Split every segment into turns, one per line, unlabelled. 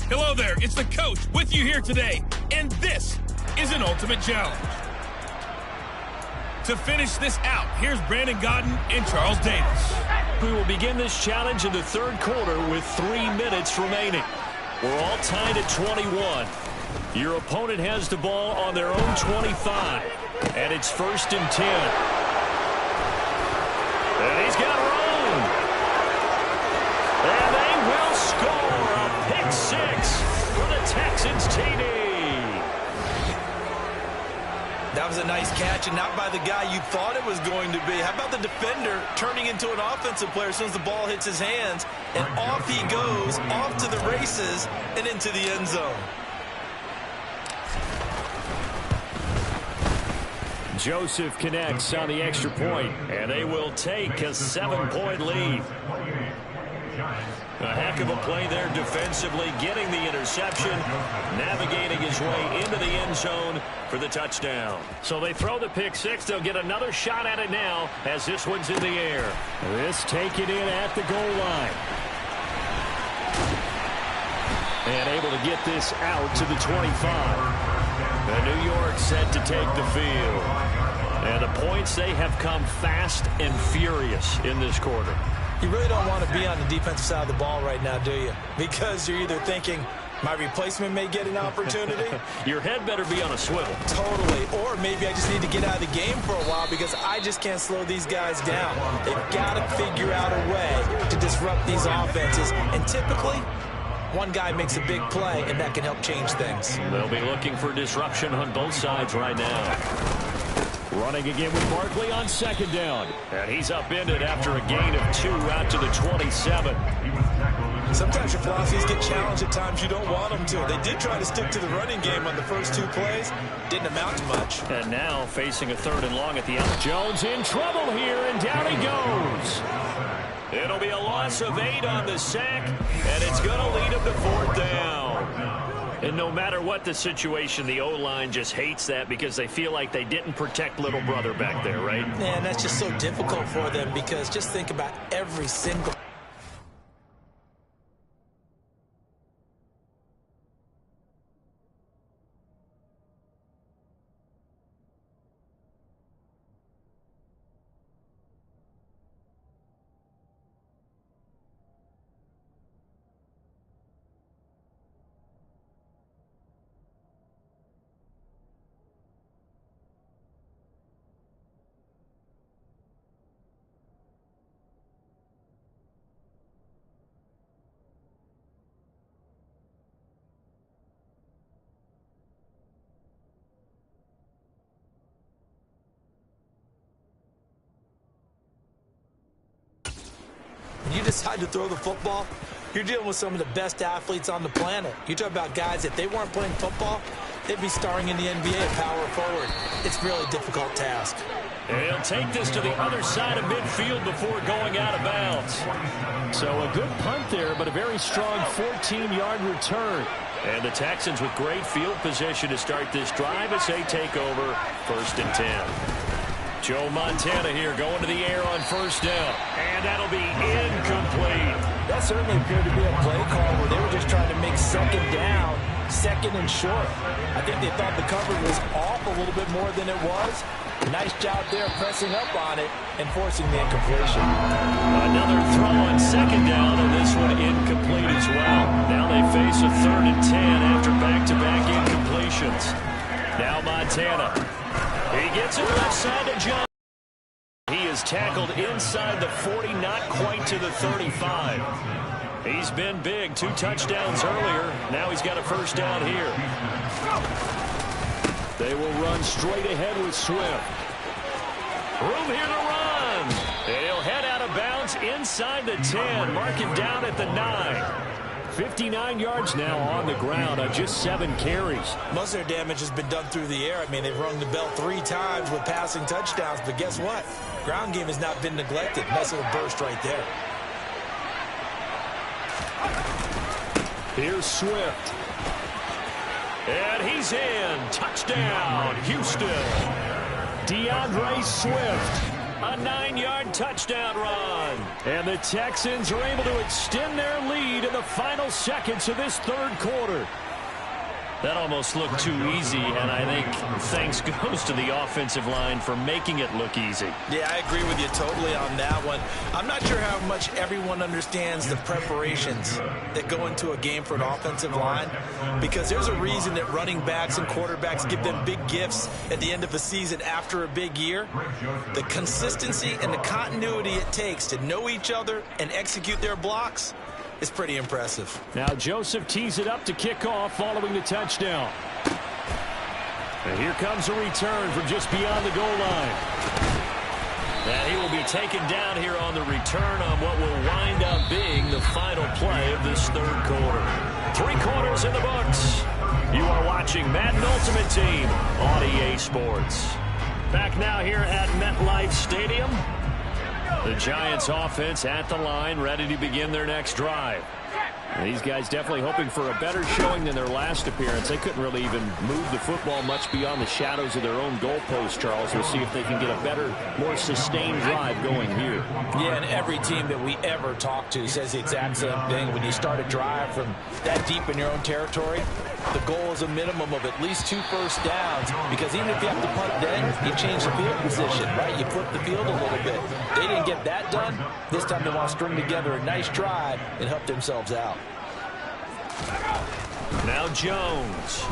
Hello there, it's the coach with you here today, and this is an ultimate challenge. To finish this out, here's Brandon Godden and Charles Davis.
We will begin this challenge in the third quarter with 3 minutes remaining. We're all tied at 21. Your opponent has the ball on their own 25, and it's 1st and 10. And he's got room. And they will score a pick 6 for the Texans TD.
That was a nice catch, and not by the guy you thought it was going to be. How about the defender turning into an offensive player as soon as the ball hits his hands, and off he goes, off to the races, and into the end zone.
Joseph connects on the extra point, and they will take a 7-point lead. A heck of a play there defensively, getting the interception, navigating his way into the end zone for the touchdown. So they throw the pick 6. They'll get another shot at it now as this one's in the air. This taken in at the goal line. And able to get this out to the 25. And New York set to take the field. And the points, they have come fast and furious in this quarter.
You really don't want to be on the defensive side of the ball right now, do you? Because you're either thinking, my replacement may get an opportunity.
Your head better be on a swivel.
Totally. Or maybe I just need to get out of the game for a while because I just can't slow these guys down. They've got to figure out a way to disrupt these offenses. And typically, one guy makes a big play, and that can help change things.
They'll be looking for disruption on both sides right now. Running again with Barkley on 2nd down. And he's upended after a gain of 2 out to the 27.
Sometimes your philosophies get challenged at times you don't want them to. They did try to stick to the running game on the first 2 plays. Didn't amount to much.
And now facing a 3rd and long at the end. Jones in trouble here, and down he goes. It'll be a loss of 8 on the sack, and it's going to lead him to 4th down. And no matter what the situation, the O-line just hates that because they feel like they didn't protect little brother back there, right?
Man, that's just so difficult for them because just think about every single... When you decide to throw the football, you're dealing with some of the best athletes on the planet. You talk about guys, if they weren't playing football, they'd be starring in the NBA at power forward. It's a really difficult task.
And he'll take this to the other side of midfield before going out of bounds. So a good punt there, but a very strong 14-yard return. And the Texans with great field position to start this drive as they take over 1st and 10. Joe Montana here going to the air on 1st down. And that'll be incomplete.
That certainly appeared to be a play call where they were just trying to make 2nd down, 2nd and short. I think they thought the coverage was off a little bit more than it was. Nice job there pressing up on it and forcing the incompletion.
Another throw on 2nd down, and this one incomplete as well. Now they face a 3rd and 10 after back-to-back incompletions. Now Montana. He gets it left side to John. He is tackled inside the 40, not quite to the 35. He's been big, 2 touchdowns earlier. Now he's got a 1st down here. They will run straight ahead with Swift. Room here to run. And he'll head out of bounds inside the 10. Mark him down at the 9. 59 yards now on the ground on just 7 carries.
Most of their damage has been done through the air. I mean, they've rung the bell 3 times with passing touchdowns, but guess what? Ground game has not been neglected. Nice little burst right there.
Here's Swift. And he's in. Touchdown, Houston. DeAndre Swift A 9-yard touchdown run. And the Texans are able to extend their lead in the final seconds of this third quarter. That almost looked too easy, and I think thanks goes to the offensive line for making it look easy.
Yeah, I agree with you totally on that one. I'm not sure how much everyone understands the preparations that go into a game for an offensive line, because there's a reason that running backs and quarterbacks give them big gifts at the end of a season after a big year. The consistency and the continuity it takes to know each other and execute their blocks is pretty impressive.
Now Joseph tees it up to kick off following the touchdown. And here comes a return from just beyond the goal line. And he will be taken down here on the return on what will wind up being the final play of this third quarter. 3 quarters in the books. You are watching Madden Ultimate Team on EA Sports. Back now here at MetLife Stadium. The Giants offense at the line, ready to begin their next drive. And these guys definitely hoping for a better showing than their last appearance. They couldn't really even move the football much beyond the shadows of their own goalpost, Charles. We'll see if they can get a better, more sustained drive going here.
Yeah, and every team that we ever talk to says the exact same thing. When you start a drive from that deep in your own territory, the goal is a minimum of at least 2 first downs, because even if you have to punt then, you change the field position, right? You flip the field a little bit. They didn't get that done. This time they want to string together a nice drive and help themselves out.
Now Jones.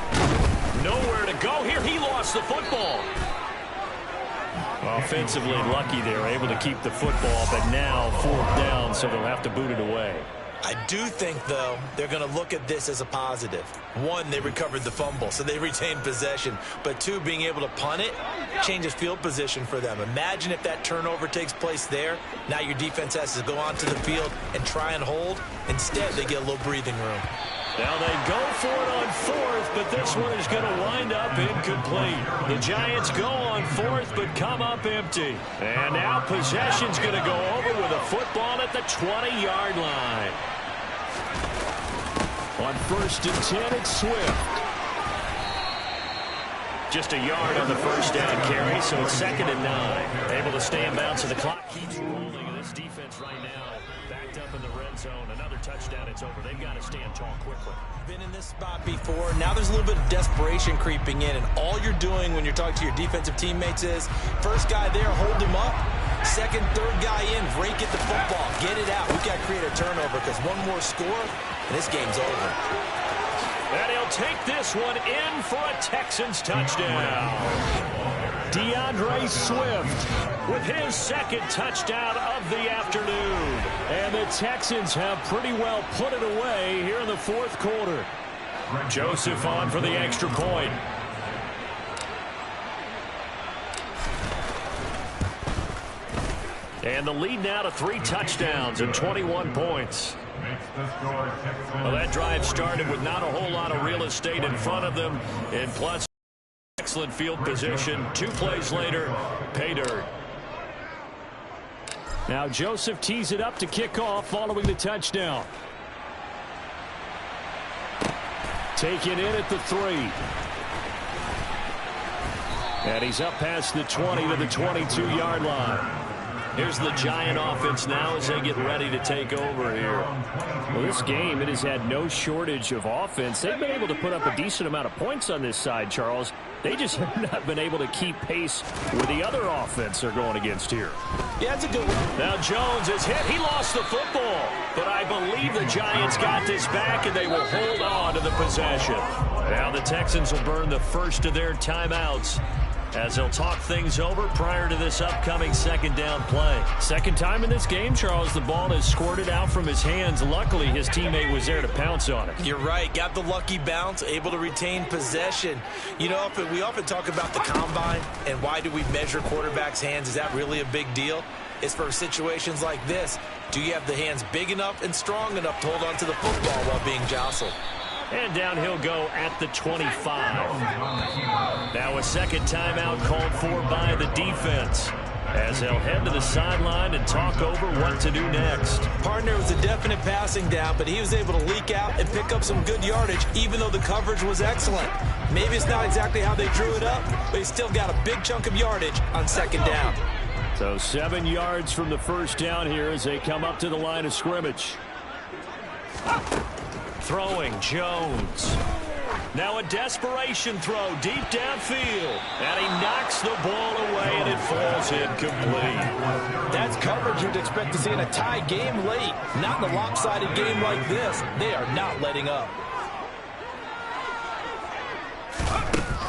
Nowhere to go here. He lost the football. Offensively lucky they were able to keep the football, but now 4th down, so they'll have to boot it away.
I do think, though, they're going to look at this as a positive. 1, they recovered the fumble, so they retained possession. But 2, being able to punt it changes field position for them. Imagine if that turnover takes place there. Now your defense has to go onto the field and try and hold. Instead, they get a little breathing room.
Now they go for it on 4th, but this one is going to wind up incomplete. The Giants go on 4th, but come up empty. And now possession's going to go over with a football at the 20-yard line. On 1st and 10, it's Swift. Just a yard on the first down carry, so it's 2nd and 9. Able to stay in bounds, and the clock keeps rolling. This defense right now backed up in the red zone. Another touchdown, it's over. They've got to stand tall quickly.
Been in this spot before. Now there's a little bit of desperation creeping in, and all you're doing when you're talking to your defensive teammates is, first guy there, hold him up. 2nd, 3rd guy in, break it the football. Get it out. We've got to create a turnover, because one more score, and this game's over.
And he'll take this one in for a Texans touchdown. DeAndre Swift with his 2nd touchdown of the afternoon. And the Texans have pretty well put it away here in the 4th quarter. Joseph on for the extra point. And the lead now to 3 touchdowns and 21 points. Well, that drive started with not a whole lot of real estate in front of them, and plus excellent field position. 2 plays later, pay dirt. Now Joseph tees it up to kick off following the touchdown. Taken in at the 3. And he's up past the 20 to the 22-yard line. Here's the Giant offense now as they get ready to take over here. Well, this game, it has had no shortage of offense. They've been able to put up a decent amount of points on this side, Charles. They just have not been able to keep pace with the other offense they're going against here.
Yeah, that's a good one.
Now Jones is hit. He lost the football. But I believe the Giants got this back, and they will hold on to the possession. Now the Texans will burn the first of their timeouts as they'll talk things over prior to this upcoming 2nd down play. 2nd time in this game, Charles, the ball has squirted out from his hands. Luckily, his teammate was there to pounce on it.
You're right. Got the lucky bounce, able to retain possession. You know, we often talk about the combine and why do we measure quarterbacks' hands. Is that really a big deal? It's for situations like this. Do you have the hands big enough and strong enough to hold on to the football while being jostled?
And down he'll go at the 25. Now a 2nd timeout called for by the defense, as they'll head to the sideline and talk over what to do next.
Partner was a definite passing down, but he was able to leak out and pick up some good yardage, even though the coverage was excellent. Maybe it's not exactly how they drew it up, but he still got a big chunk of yardage on 2nd down.
So 7 yards from the first down here as they come up to the line of scrimmage. Throwing Jones. Now a desperation throw deep downfield. And he knocks the ball away and it falls incomplete.
That's coverage you'd expect to see in a tie game late. Not in a lopsided game like this. They are not letting up.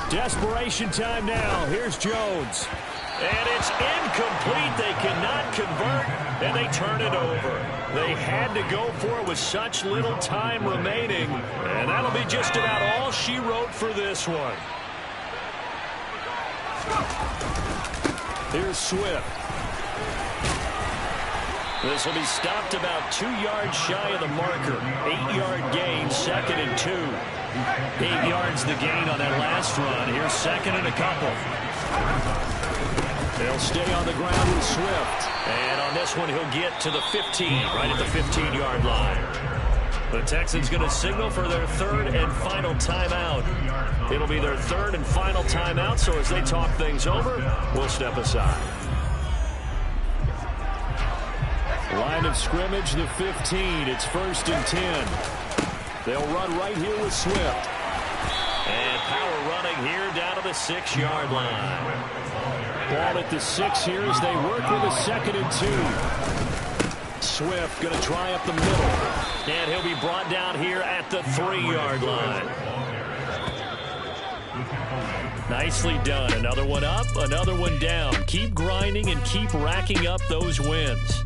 Desperation time now. Here's Jones. And it's incomplete. They cannot convert, and they turn it over. They had to go for it with such little time remaining, and that'll be just about all she wrote for this one. Here's Swift. This will be stopped about 2 yards shy of the marker. 8-yard gain, 2nd and 2. 8 yards the gain on that last run. Here's 2nd and a couple. They'll stay on the ground with Swift. And on this one, he'll get to the 15, right at the 15-yard line. The Texans going to signal for their 3rd and final timeout. It'll be their 3rd and final timeout, so as they talk things over, we'll step aside. Line of scrimmage, the 15. It's 1st and 10. They'll run right here with Swift. And power running here down to the 6-yard line. Ball at the 6 here as they work with a 2nd and 2. Swift going to try up the middle. And he'll be brought down here at the 3-yard line. Nicely done. Another one up, another one down. Keep grinding and keep racking up those wins.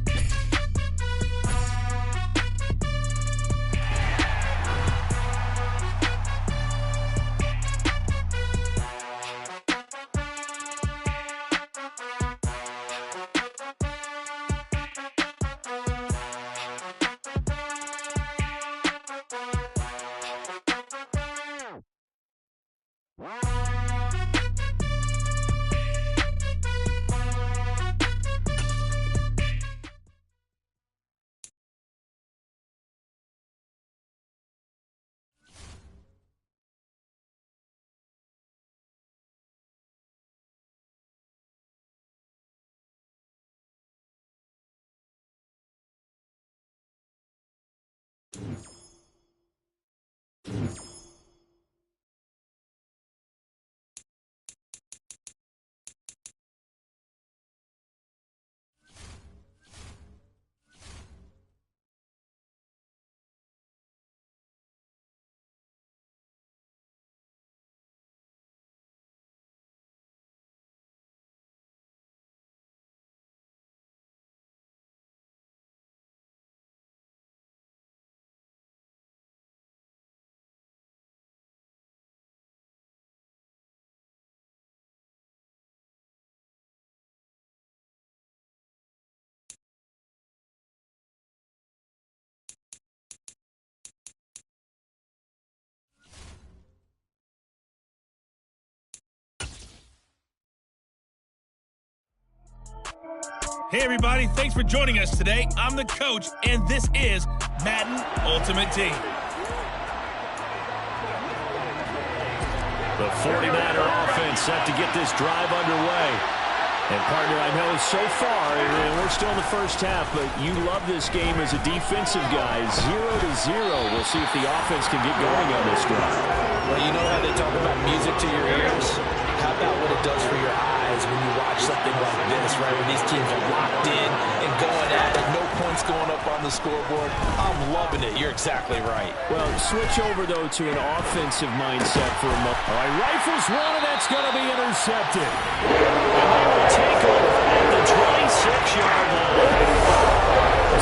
Hey everybody, thanks for joining us today. I'm the coach, and this is Madden Ultimate Team.
The 49er offense set to get this drive underway. And partner, I know so far, and we're still in the first half, but you love this game as a defensive guy. 0-0. We'll see if the offense can get going on this drive.
Well, you know how they talk about music to your ears? How about what it does for your eyes when you watch something like this, right? When these teams are locked in and going at it, no points going up on the scoreboard. I'm loving it. You're exactly right.
Well, switch over, though, to an offensive mindset for a moment. All right, rifles one, and that's going to be intercepted. And they will take over at the 26-yard line.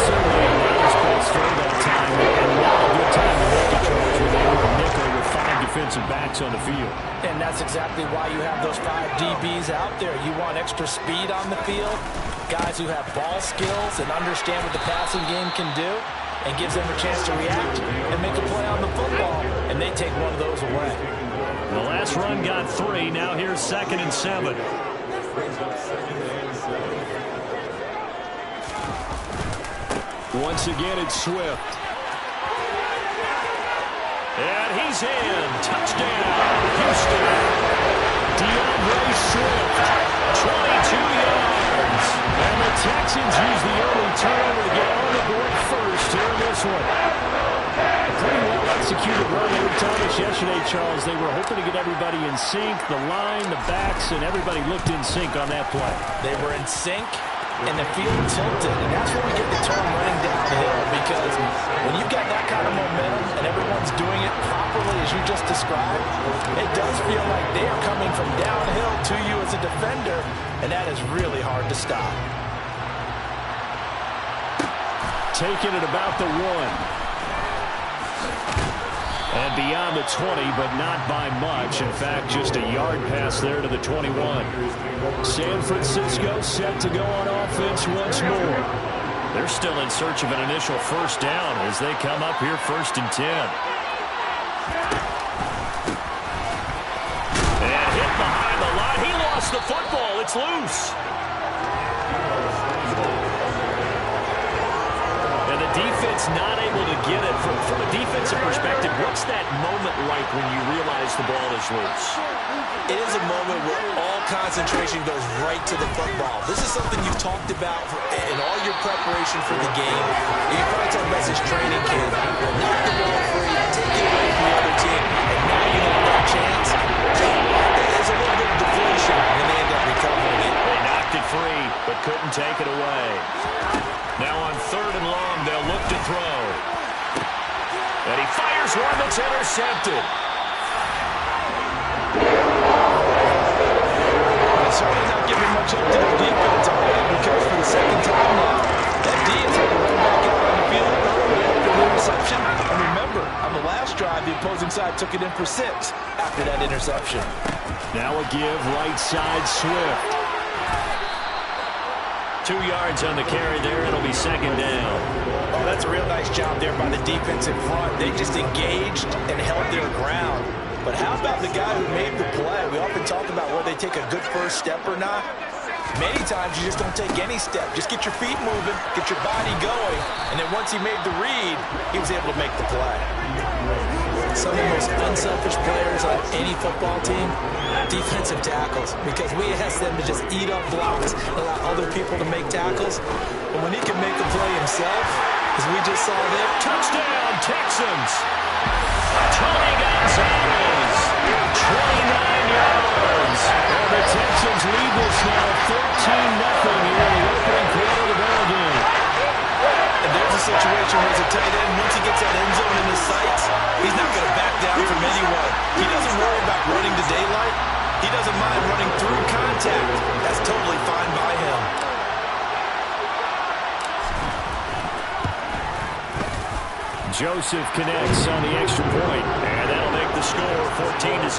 Certainly, Niners played straight that time, and not a good time to make a charge when they were nickel with 5 defensive backs on the field.
And that's exactly why you have those 5 DBs out there. You want extra speed on the field, guys who have ball skills and understand what the passing game can do, and gives them a chance to react and make a play on the football, and they take one of those away.
The last run got 3. Now here's 2nd and 7. Once again, it's Swift. And he's in. Touchdown, Houston. DeAndre Swift, 22 yards. And the Texans use the early turnover to get on the board first here in this one. A pretty well-executed run. They told us yesterday, Charles, they were hoping to get everybody in sync. The line, the backs, and everybody looked in sync on that play.
They were in sync, and the field tilted. And that's where we get the term running downhill, because when you've got that kind of momentum and everyone's doing it properly as you just described, it does feel like they are coming from downhill to you as a defender, and that is really hard to stop.
Taking it about the 1. And beyond the 20, but not by much. In fact, just a yard pass there to the 21. San Francisco set to go on offense once more. They're still in search of an initial first down as they come up here 1st and 10. And hit behind the line. He lost the football. It's loose. And the defense not able to get it. From a defensive perspective, what's that moment like when you realize the ball is loose?
It is a moment where all concentration goes right to the football. This is something you've talked about in all your preparation for the game. You probably talk about this training camp. Knock the ball free, take it away from the other team, and now you have that chance. There's a little bit of deflation when they end up recovering it.
They knocked it free, but couldn't take it away. Now on 3rd and long, they'll look to throw. And he fires one that's intercepted.
Certainly not giving much up to the defense on that, because for the second time now, that D has had to run back out on the field early after the interception. And remember, on the last drive, the opposing side took it in for 6 after that interception.
Now a give, right side, Swift. 2 yards on the carry there. It'll be 2nd down.
Oh, that's a real nice job there by the defense in front. They just engaged and held their ground. But how about the guy who made the play? We often talk about whether they take a good first step or not. Many times you just don't take any step. Just get your feet moving, get your body going, and then once he made the read, he was able to make the play. Some of the most unselfish players on any football team, defensive tackles, because we ask them to just eat up blocks and allow other people to make tackles. But when he can make a play himself, as we just saw there,
touchdown, Texans! Tony Gonzalez, 29 yards. And the Texans lead this now 13-0 here in the opening quarter of the ball game.
And there's a situation where as a tight end, once he gets that end zone in his sights, he's not going to back down from anyone. He doesn't worry about running to daylight. He doesn't mind running through contact. That's totally fine by him.
Joseph connects on the extra point, and that'll make the score 14-0.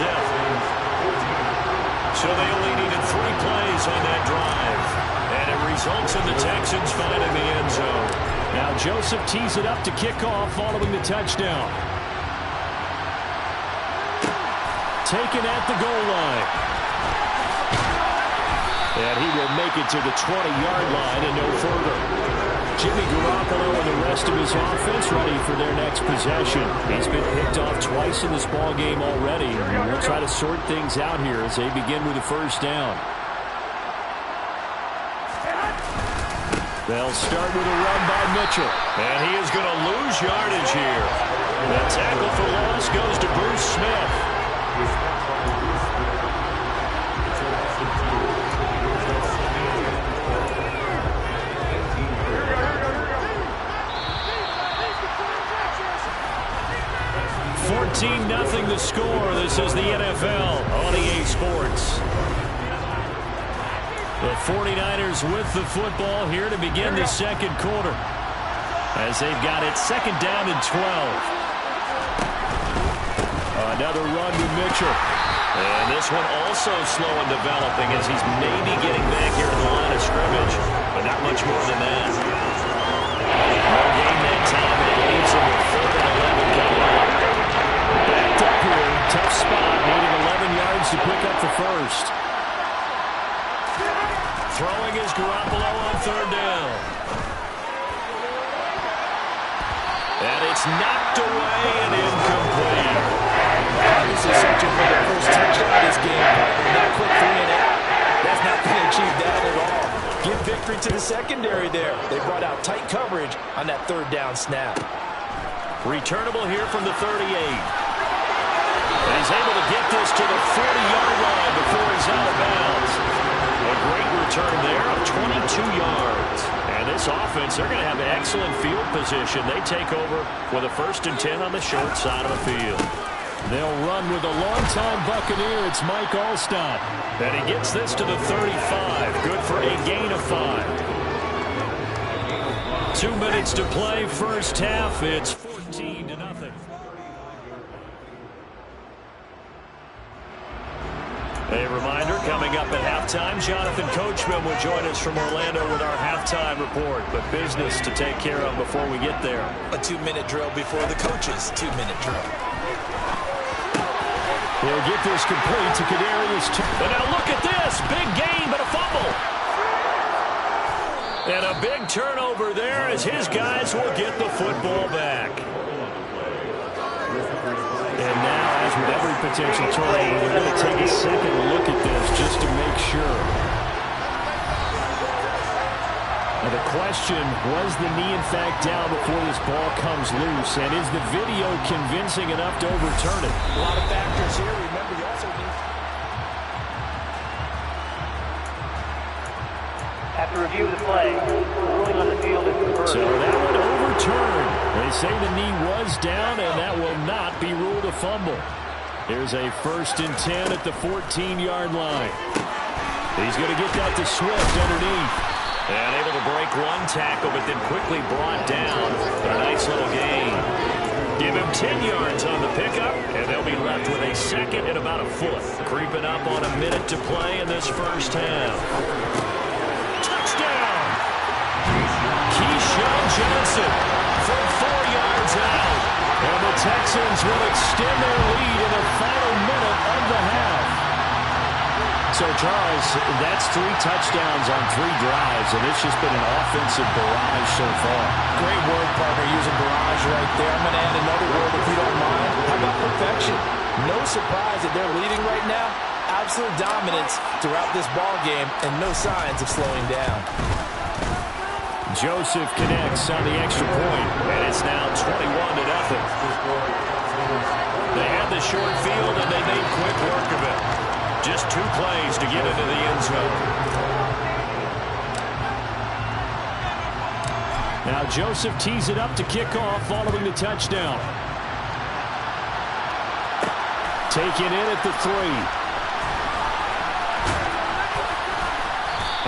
So they only needed 3 plays on that drive, and it results in the Texans finding the end zone. Now Joseph tees it up to kick off following the touchdown. Taken at the goal line. And he will make it to the 20-yard line and no further. Jimmy Garoppolo and the rest of his offense ready for their next possession. He's been picked off twice in this ball game already. And we'll try to sort things out here as they begin with the first down. They'll start with a run by Mitchell. And he is going to lose yardage here. The tackle for loss goes to Bruce Smith. Nothing the score. This is the NFL on EA Sports. The 49ers with the football here to begin the second quarter, as they've got it 2nd down and 12. Another run to Mitchell. And this one also slow in developing as he's maybe getting back here to the line of scrimmage, but not much more than that. No gain that time. It leaves him with 3rd and 11 coming up. Backed up here, tough spot, needing 11 yards to pick up the first. Throwing is Garoppolo on 3rd down. And it's knocked away and incomplete.
Obviously searching for the first touchdown of this game. Not quick 3 and out. That's not going to achieve that at all. Give victory mystery to the secondary there. They brought out tight coverage on that third down snap.
Returnable here from the 38. And he's able to get this to the 40-yard line before he's out of bounds. A great return there of 22 yards. And this offense, they're going to have excellent field position. They take over with a 1st and 10 on the short side of the field.
They'll run with a longtime Buccaneer. It's Mike Alstott.
And he gets this to the 35. Good for a gain of 5. 2 minutes to play, first half. It's 14-0. A reminder, coming up at halftime, Jonathan Coachman will join us from Orlando with our halftime report. But business to take care of before we get there.
A 2-minute drill before the coach's 2-minute drill.
He'll get this complete to Kadarius.
But now look at this. Big gain, but a fumble. And a big turnover there as his guys will get the football back.
And now, as with every potential turnover, we're going to take a second look at this just to make sure. Now the question, was the knee in fact down before this ball comes loose? And is the video convincing enough to overturn it?
A lot of factors here. Remember, you also need...
After review of the play, the ruling on the field is confirmed.
So that one overturned. They say the knee was down, and that will not be ruled a fumble. Here's a 1st and 10 at the 14-yard line. He's going to get that to Swift underneath.
And able to break one tackle, but then quickly brought down. A nice little gain. Give him 10 yards on the pickup, and they'll be left with a 2nd and about a foot. Creeping up on a minute to play in this first half. Touchdown! Keyshawn Johnson from 4 yards out.
And the Texans will extend their lead in the final minute of the half. So, Charles, that's 3 touchdowns on 3 drives, and it's just been an offensive barrage so far.
Great word, partner, using barrage right there. I'm going to add another word if you don't mind. How about perfection? No surprise that they're leading right now. Absolute dominance throughout this ball game and no signs of slowing down.
Joseph connects on the extra point,
and it's now 21-0. They had the short field, and they made quick work of it. Just 2 plays to get into the end zone.
Now Joseph tees it up to kick off following the touchdown. Taken in at the 3.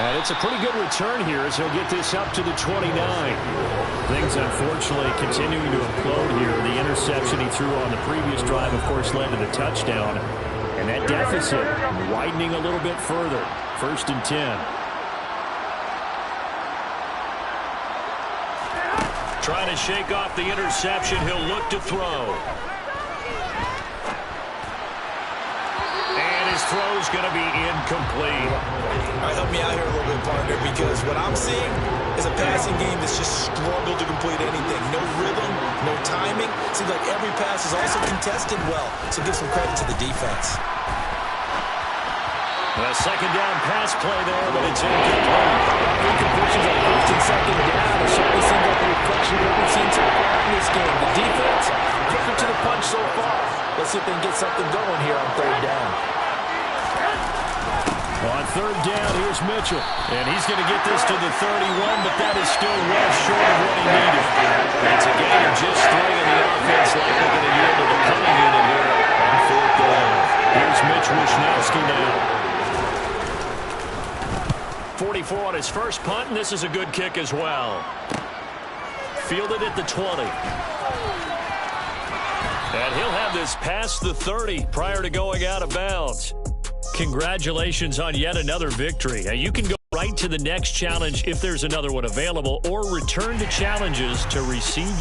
And it's a pretty good return here as he'll get this up to the 29. Things, unfortunately, continuing to implode here. The interception he threw on the previous drive, of course, led to the touchdown. And that deficit widening a little bit further. 1st and 10.
Trying to shake off the interception. He'll look to throw. And his throw's going to be incomplete.
All right, help me out here a little bit, partner, because what I'm seeing is a passing game that's just struggled to complete anything. No rhythm, no timing. Seems like every pass is also contested well, so give some credit to the defense.
A 2nd down pass play there, but it's incomplete.
Incompletions on 1st and 2nd down. It certainly seems like a reflection of what we've seen so far in this game. The defense, quicker to the punch so far. Let's see if they can get something going here on 3rd down.
On 3rd down, here's Mitchell. And he's going to get this to the 31, but that is still well short of what he needed.
It's a gain of just 3, and the offense likely going to yield to the punting unit here on 4th down.
Here's Mitch Wishnowsky now.
44 on his first punt, and this is a good kick as well. Fielded at the 20. And he'll have this past the 30 prior to going out of bounds. Congratulations on yet another victory. Now you can go right to the next challenge if there's another one available, or return to challenges to receive your